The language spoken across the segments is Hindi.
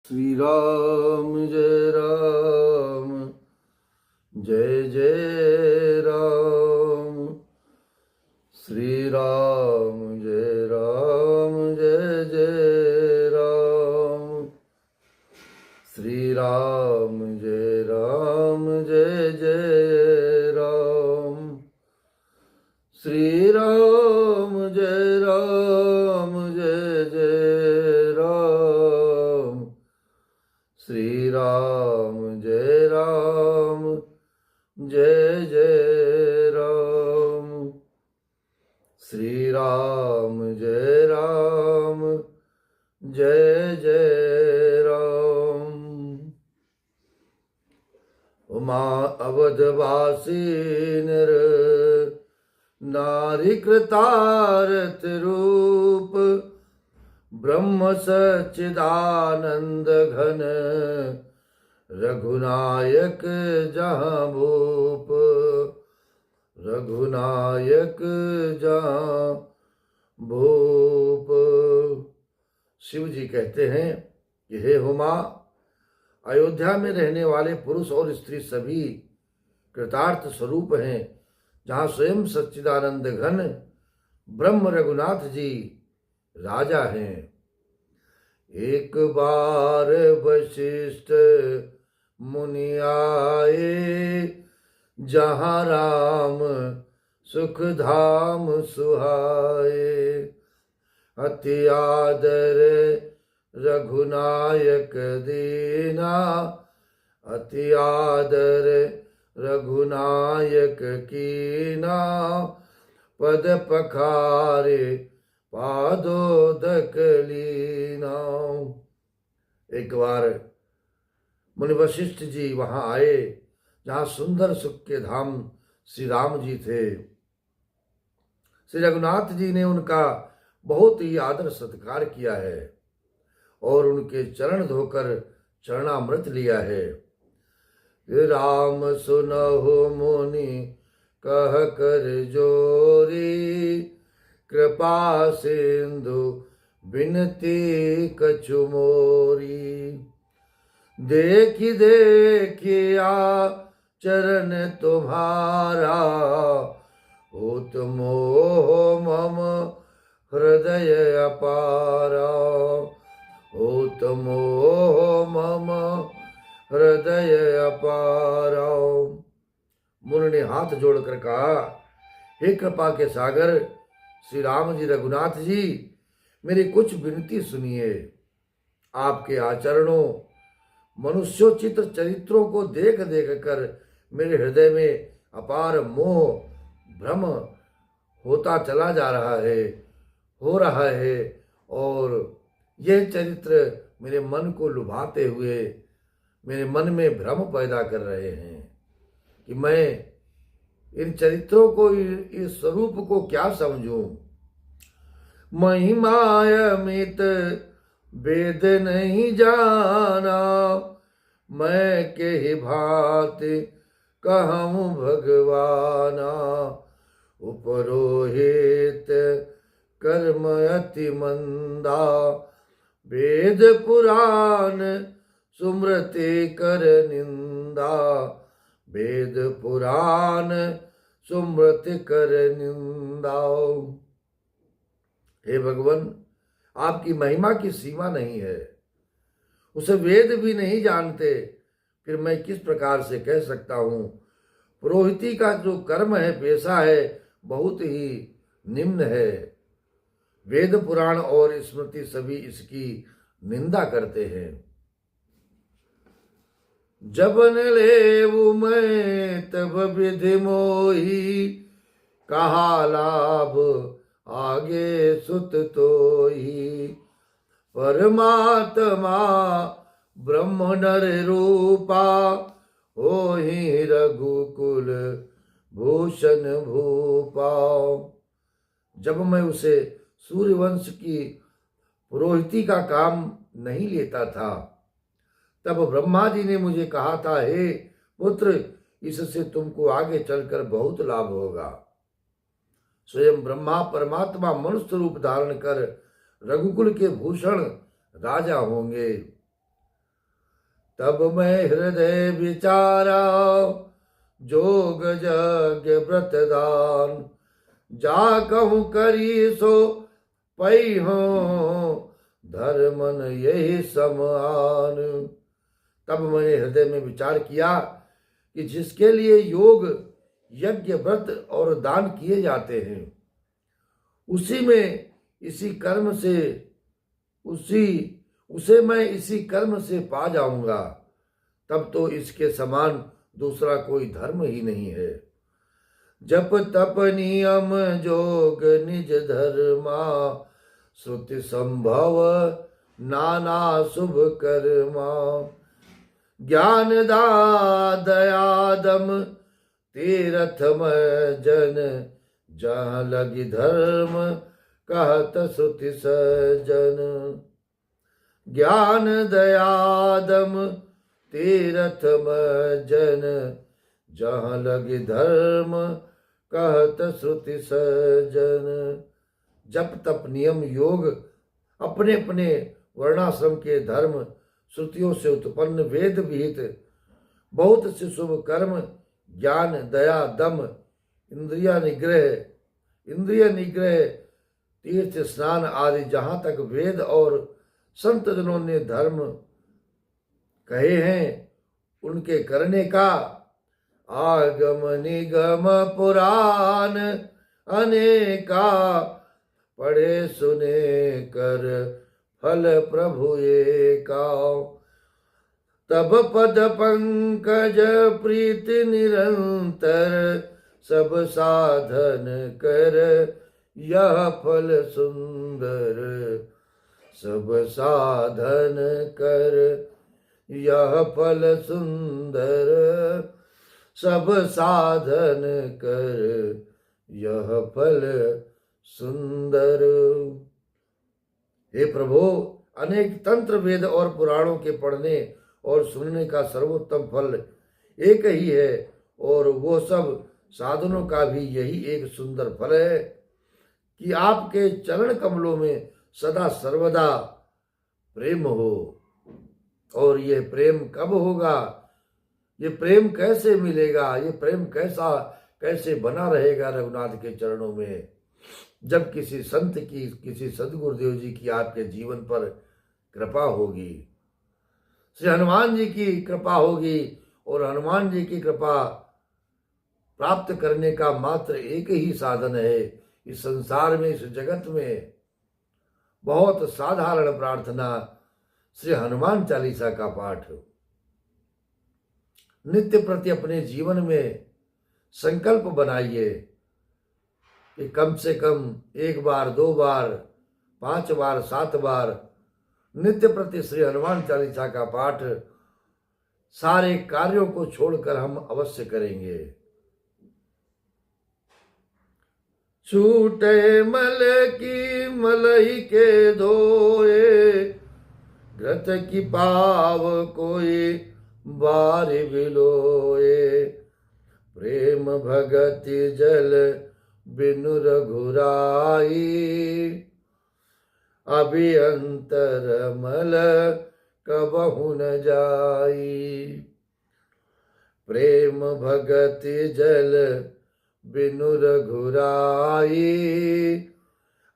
श्री राम जय राम जय जय राम। श्री राम जय राम जय जय राम। श्री राम जय राम जय जय राम। श्री राम जय राम जय जय राम। श्री राम जय राम जय जय राम। श्री राम जय राम जय जय राम। उमा अवधवासी नर नारी कृतारथ रूप ब्रह्म सच्चिदानंद घन रघुनायक जहाँ भूप। रघुनायक जहाँ भूप। शिव जी कहते हैं कि हे हुमा, अयोध्या में रहने वाले पुरुष और स्त्री सभी कृतार्थ स्वरूप हैं, जहाँ स्वयं सच्चिदानंद घन ब्रह्म रघुनाथ जी राजा हैं। एक बार वशिष्ठ मुनि आए, जहाँ राम सुख धाम सुहाए। अति आदर रघुनायक दीना, अति आदर रघुनायक कीना। पद पखारे पादोदक लीना। एक बार मुनि वशिष्ठ जी वहां आए, जहां सुंदर सुख के धाम श्री राम जी थे। श्री रघुनाथ जी ने उनका बहुत ही आदर सत्कार किया है और उनके चरण धोकर चरणामृत लिया है। राम सुनहु मुनि कह कर जोरी, कृपा सिंधु बिनती कछु मोरी। देखी देखिया चरण तुम्हारा, होत मोह मम हृदय अपारा। होत मोह मम हृदय अपारा। मुनि ने हाथ जोड़कर कहा, हे कृपा के सागर श्री राम जी, रघुनाथ जी, मेरी कुछ विनती सुनिए। आपके आचरणों, मनुष्योचित चरित्रों को देख देख कर मेरे हृदय में अपार मोह भ्रम होता चला जा रहा है, हो रहा है, और यह चरित्र मेरे मन को लुभाते हुए मेरे मन में भ्रम पैदा कर रहे हैं कि मैं इन चरित्रों को, इस स्वरूप को क्या समझूं। महिमाय अमित वेद नहीं जाना, मैं के ही भांति कहूँ भगवाना। उपरोहित कर्म अति मंदा, वेद पुराण सुमृति कर निंदा। वेद पुराण सुमृति कर निंदा। हे भगवान, आपकी महिमा की सीमा नहीं है, उसे वेद भी नहीं जानते, फिर मैं किस प्रकार से कह सकता हूँ। पुरोहिती का जो कर्म है, पेशा है, बहुत ही निम्न है। वेद पुराण और स्मृति सभी इसकी निंदा करते हैं। जबन लेवु मैं तब विधि मोही, कहा लाभ आगे सुत तोही। परमात्मा ब्रह्म नर रूपा, होहि रघुकुल भूषण भूपा। जब मैं उसे सूर्यवंश की पुरोहिती का काम नहीं लेता था, तब ब्रह्मा जी ने मुझे कहा था, हे पुत्र, इससे तुमको आगे चलकर बहुत लाभ होगा। स्वयं ब्रह्मा परमात्मा मनुष्य रूप धारण कर रघुकुल के भूषण राजा होंगे। तब मैं हृदय विचारा, जोग यज्ञ व्रत दान, जा कहूँ करी सो पई हो, धर्मन यही समान। तब मैंने हृदय में विचार किया कि जिसके लिए योग यज्ञ व्रत और दान किए जाते हैं, उसी में इसी कर्म से उसे मैं इसी कर्म से पा जाऊंगा। तब तो इसके समान दूसरा कोई धर्म ही नहीं है। जप तप नियम जोग निज धर्मा, श्रुति संभव नाना शुभ कर्मा, ज्ञान दा दया दम तीरथ में जन, जहाँ लगी धर्म कहत श्रुति सजन। ज्ञान दया दम तीरथ में जन, जहाँ लगी धर्म कहत श्रुति सजन। जप तप नियम योग अपने अपने वर्णाश्रम के धर्म, श्रुतियों से उत्पन्न वेद विहित बहुत से शुभ कर्म, ज्ञान दया दम इंद्रिय निग्रह तीर्थ स्नान आदि जहाँ तक वेद और संत जनों ने धर्म कहे हैं, उनके करने का आगम निगम पुराण अनेका, पढ़े सुने कर फल प्रभु एका। तब पद पंकज प्रीति निरंतर, सब साधन कर यह फल सुंदर, सब साधन कर यह फल सुंदर, सब साधन कर यह फल सुंदर। हे प्रभु, अनेक तंत्र वेद और पुराणों के पढ़ने और सुनने का सर्वोत्तम फल एक ही है, और वो सब साधनों का भी यही एक सुंदर फल है कि आपके चरण कमलों में सदा सर्वदा प्रेम हो। और ये प्रेम कब होगा, ये प्रेम कैसे मिलेगा, ये प्रेम कैसे बना रहेगा रघुनाथ के चरणों में, जब किसी संत की, किसी सदगुरुदेव जी की आपके जीवन पर कृपा होगी, श्री हनुमान जी की कृपा होगी। और हनुमान जी की कृपा प्राप्त करने का मात्र एक ही साधन है इस संसार में, इस जगत में। बहुत साधारण प्रार्थना श्री हनुमान चालीसा का पाठ नित्य प्रति अपने जीवन में संकल्प बनाइए कि कम से कम 1 बार 2 बार 5 बार 7 बार नित्य प्रति श्री हनुमान चालीसा का पाठ सारे कार्यों को छोड़कर हम अवश्य करेंगे। छूटे मल की मलही के धोए, घृत की पाव कोई बार बिलोए, प्रेम भगति जल बिनु रघुराई, अभियंतर मल कबहु न जाई। प्रेम भगति जल बिनु रघुराई,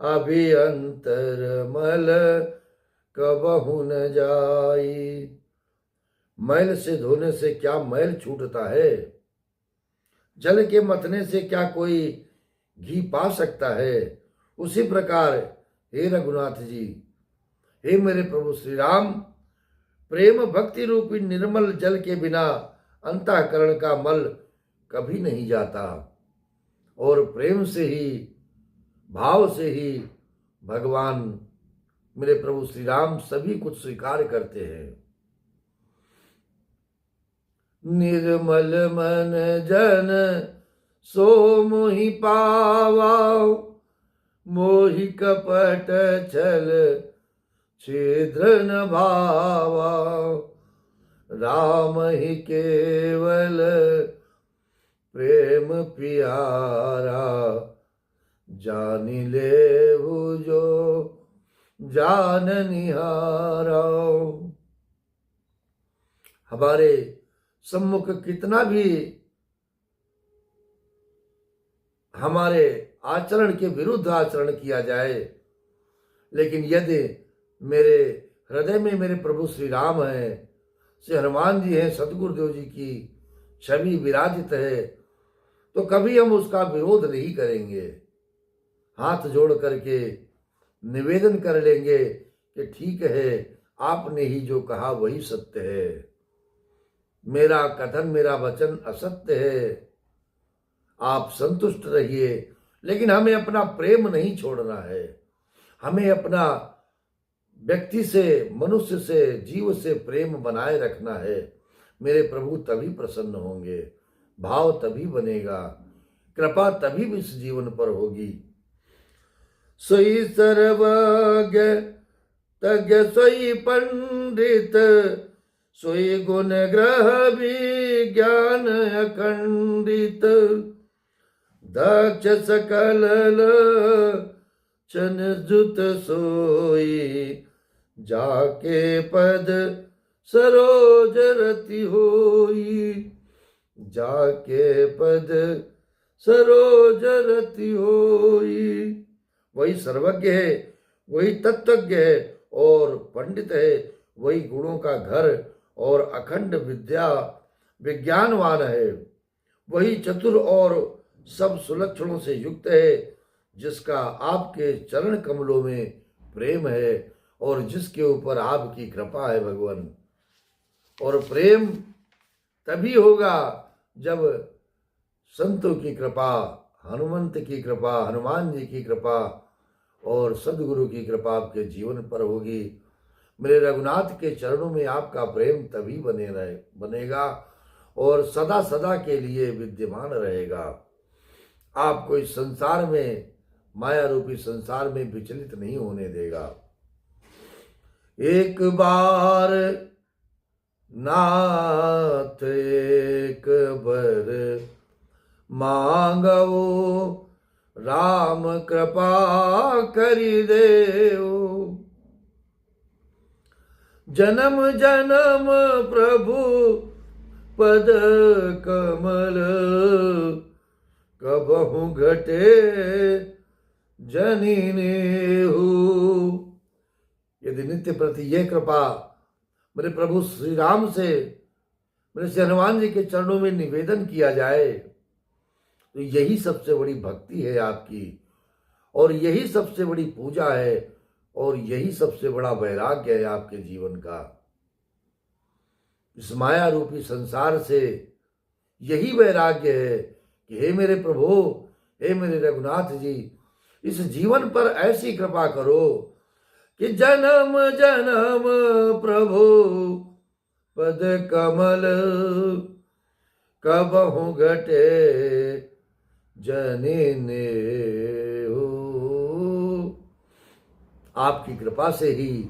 अभियंतर मल कबहु न जाई। मैल से धोने से क्या मैल छूटता है, जल के मथने से क्या कोई घी पा सकता है। उसी प्रकार हे रघुनाथ जी, हे मेरे प्रभु श्री राम, प्रेम भक्ति रूपी निर्मल जल के बिना अंतःकरण का मल कभी नहीं जाता, और प्रेम से ही, भाव से ही भगवान मेरे प्रभु श्री राम सभी कुछ स्वीकार करते हैं। निर्मल मन जन सो मोहि पावा, मोहि कपट छल छिद्र न भावा, राम ही केवल प्रेम प्यारा, जानि लेहु जो जान निहारा। हमारे सम्मुख कितना भी हमारे आचरण के विरुद्ध आचरण किया जाए, लेकिन यदि मेरे हृदय में मेरे प्रभु श्री राम हैं, श्री हनुमान जी हैं, सदगुरुदेव जी की छवि विराजित है, तो कभी हम उसका विरोध नहीं करेंगे। हाथ जोड़ करके निवेदन कर लेंगे कि ठीक है, आपने ही जो कहा वही सत्य है, मेरा कथन मेरा वचन असत्य है, आप संतुष्ट रहिए। लेकिन हमें अपना प्रेम नहीं छोड़ना है, हमें अपना व्यक्ति से, मनुष्य से, जीव से प्रेम बनाए रखना है। मेरे प्रभु तभी प्रसन्न होंगे, भाव तभी बनेगा, कृपा तभी भी इस जीवन पर होगी। सोई सर्वज्ञ तज्ञ सोई पंडित, सोई गुण ग्रह विज्ञान अखंडित, दक्ष सकल चन जुत सोई, जाके पद सरोज रति होई, जाके पद सरोज रति होई। वही सर्वज्ञ है, वही तत्वज्ञ है और पंडित है, वही गुणों का घर और अखंड विद्या विज्ञानवान है, वही चतुर और सब सुलक्षणों से युक्त है, जिसका आपके चरण कमलों में प्रेम है और जिसके ऊपर आपकी कृपा है भगवान। और प्रेम तभी होगा जब संतों की कृपा, हनुमंत की कृपा, हनुमान जी की कृपा और सदगुरु की कृपा आपके जीवन पर होगी। मेरे रघुनाथ के चरणों में आपका प्रेम तभी बनेगा और सदा सदा के लिए विद्यमान रहेगा। आपको इस संसार में, माया रूपी संसार में विचलित नहीं होने देगा। एक बार नाथ एक बर मांगो, राम कृपा करि देओ, जन्म जन्म प्रभु पद कमल, कबहु घटे जनिनेहु। यदि नित्य प्रति यह कृपा मेरे प्रभु श्री राम से, मेरे श्री हनुमान जी के चरणों में निवेदन किया जाए, तो यही सबसे बड़ी भक्ति है आपकी, और यही सबसे बड़ी पूजा है, और यही सबसे बड़ा वैराग्य है आपके जीवन का। इस माया रूपी संसार से यही वैराग्य है कि हे मेरे प्रभु, हे मेरे रघुनाथ जी, इस जीवन पर ऐसी कृपा करो कि जन्म जन्म प्रभु पद कमल, कबहु घटे जनिनेहु। आपकी कृपा से ही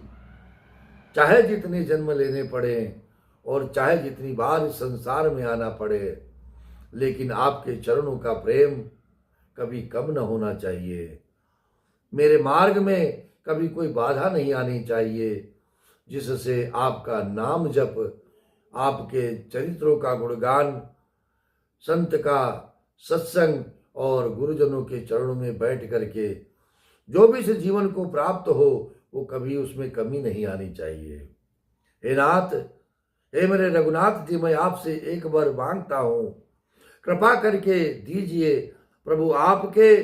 चाहे जितने जन्म लेने पड़े और चाहे जितनी बार इस संसार में आना पड़े, लेकिन आपके चरणों का प्रेम कभी कम न होना चाहिए। मेरे मार्ग में कभी कोई बाधा नहीं आनी चाहिए, जिससे आपका नाम जप, आपके चरित्रों का गुणगान, संत का सत्संग और गुरुजनों के चरणों में बैठ करके जो भी इस जीवन को प्राप्त हो, वो कभी उसमें कमी नहीं आनी चाहिए। हे नाथ, हे मेरे रघुनाथ जी, मैं आपसे एक बार मांगता हूँ, कृपा करके दीजिए प्रभु, आपके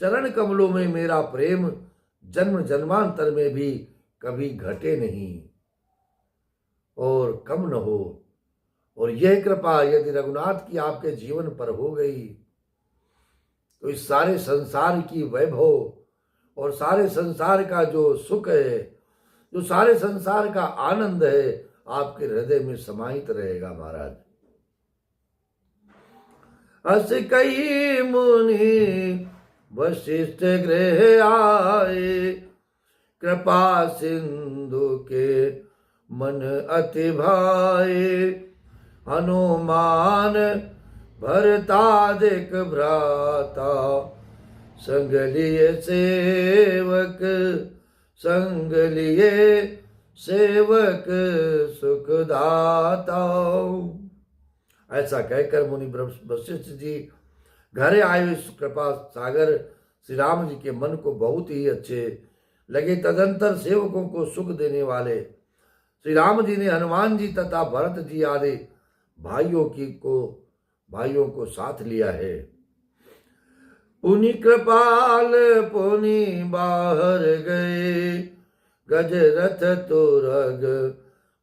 चरण कमलों में मेरा प्रेम जन्म जन्मांतर में भी कभी घटे नहीं और कम न हो। और यह कृपा यदि रघुनाथ की आपके जीवन पर हो गई, तो इस सारे संसार की वैभव और सारे संसार का जो सुख है, जो सारे संसार का आनंद है, आपके हृदय में समाहित रहेगा महाराज। अस कई मुनि वशिष्ठ गृह आए, कृपा सिंधु के मन अति भाए, हनुमान भरतादिक भ्राता, संग लिए सेवक संग लिए सेवक सुखदाता। ऐसा कहकर मुनि वशिष्ठ जी घर आए। इस कृपा सागर श्री राम जी के मन को बहुत ही अच्छे लगे। तदंतर सेवकों को सुख देने वाले श्री राम जी ने हनुमान जी तथा भरत जी आदि भाइयों को साथ लिया है। पुनि कृपाल पुनि बाहर गए, गज रथ तुरग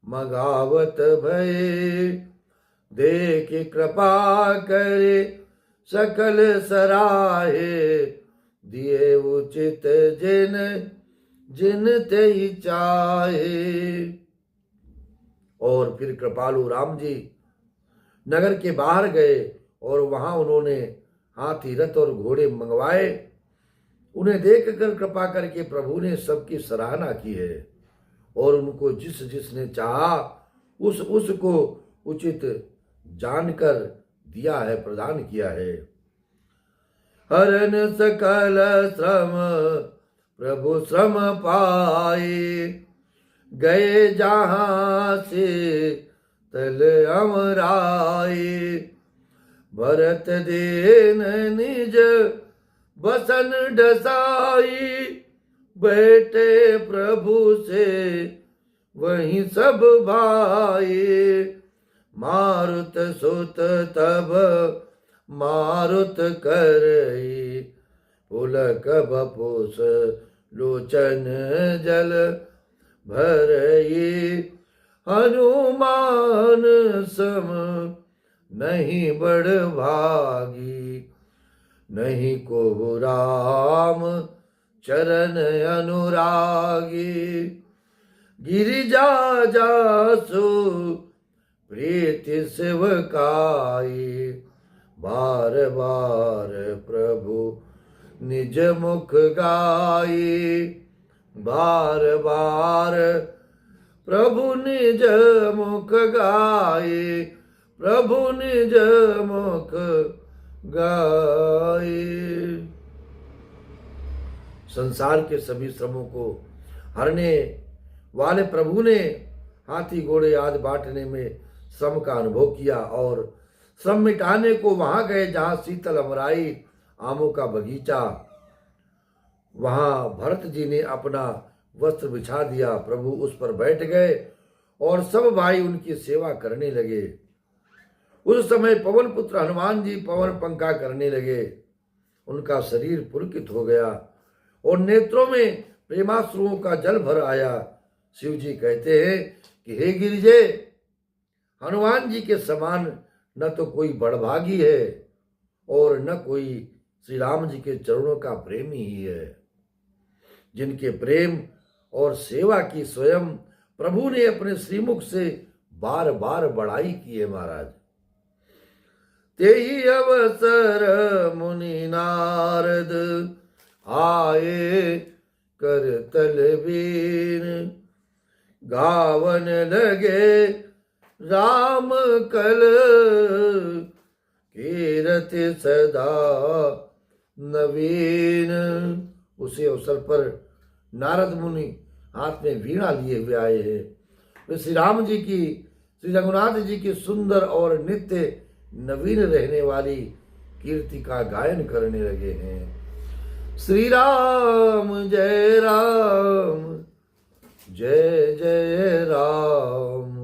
मगावत भये। देख कृपा करे सकल सराहे, दिए उचित जिन जिन ते चाहे। और फिर कृपालु राम जी नगर के बाहर गए और वहां उन्होंने हाथी रथ और घोड़े मंगवाए। उन्हें देखकर कृपा करके प्रभु ने सबकी सराहना की है और उनको जिसने चाहा उसको उचित जानकर दिया है, प्रदान किया है। हरन सकल श्रम प्रभु श्रम पाए, गए जहां से तल अमराए। भरत देन निज बसन डसाई, बैठे प्रभु से वहीं सब भाई। मारुत सुत तब मारुत करई, पुलक बपुस लोचन जल भरई। हनुमान सम नहीं बड़ भागी, नहीं को राम चरण अनुरागी। गिरिजा जासु प्रीति सेवकाई, बार बार प्रभु निज मुख गाई। बार बार प्रभु निज मुख गाई, प्रभु निज मुख गाई। संसार के सभी श्रमों को हरने वाले प्रभु ने हाथी घोड़े आदि बांटने में श्रम का अनुभव किया और श्रम मिटाने को वहां गए जहां शीतल अमराई, आमों का बगीचा। वहां भरत जी ने अपना वस्त्र बिछा दिया, प्रभु उस पर बैठ गए और सब भाई उनकी सेवा करने लगे। उस समय पवन पुत्र हनुमान जी पवन पंखा करने लगे। उनका शरीर पुलकित हो गया और नेत्रों में प्रेमाश्रुओं का जल भर आया। शिव जी कहते हैं कि हे गिरिजे, हनुमान जी के समान न तो कोई बड़भागी है और न कोई श्री राम जी के चरणों का प्रेमी ही है। जिनके प्रेम और सेवा की स्वयं प्रभु ने अपने श्रीमुख से बार बार बड़ाई की है। महाराज, तेहि अवसर मुनि नारद आए, कर तलबीन गावन लगे। राम कल कीरति सदा नवीन। उसी अवसर पर नारद मुनि हाथ में वीणा लिए हुए आए हैं। वे श्री राम जी की, श्री रघुनाथ जी की सुंदर और नित्य नवीन रहने वाली कीर्ति का गायन करने लगे हैं। श्री राम जय राम, जय जय राम।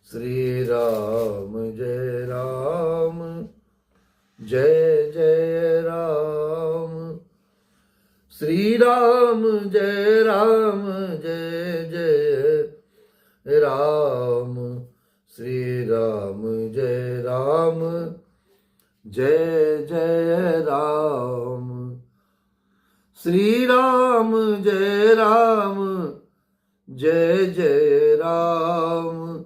श्री राम जय राम, जय जय राम। श्री राम जय राम, जय जय राम। श्री राम जय राम, जय जय राम। श्री राम जय राम, जय जय राम।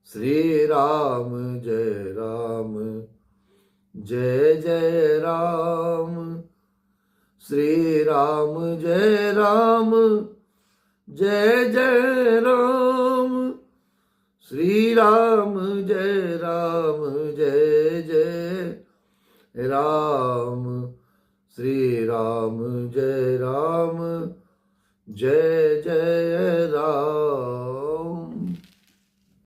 श्री राम जय राम, जय जय राम। श्री राम जय राम, जय जय राम। श्री राम जय राम, जय जय राम। श्री राम जय राम, जय जय राम।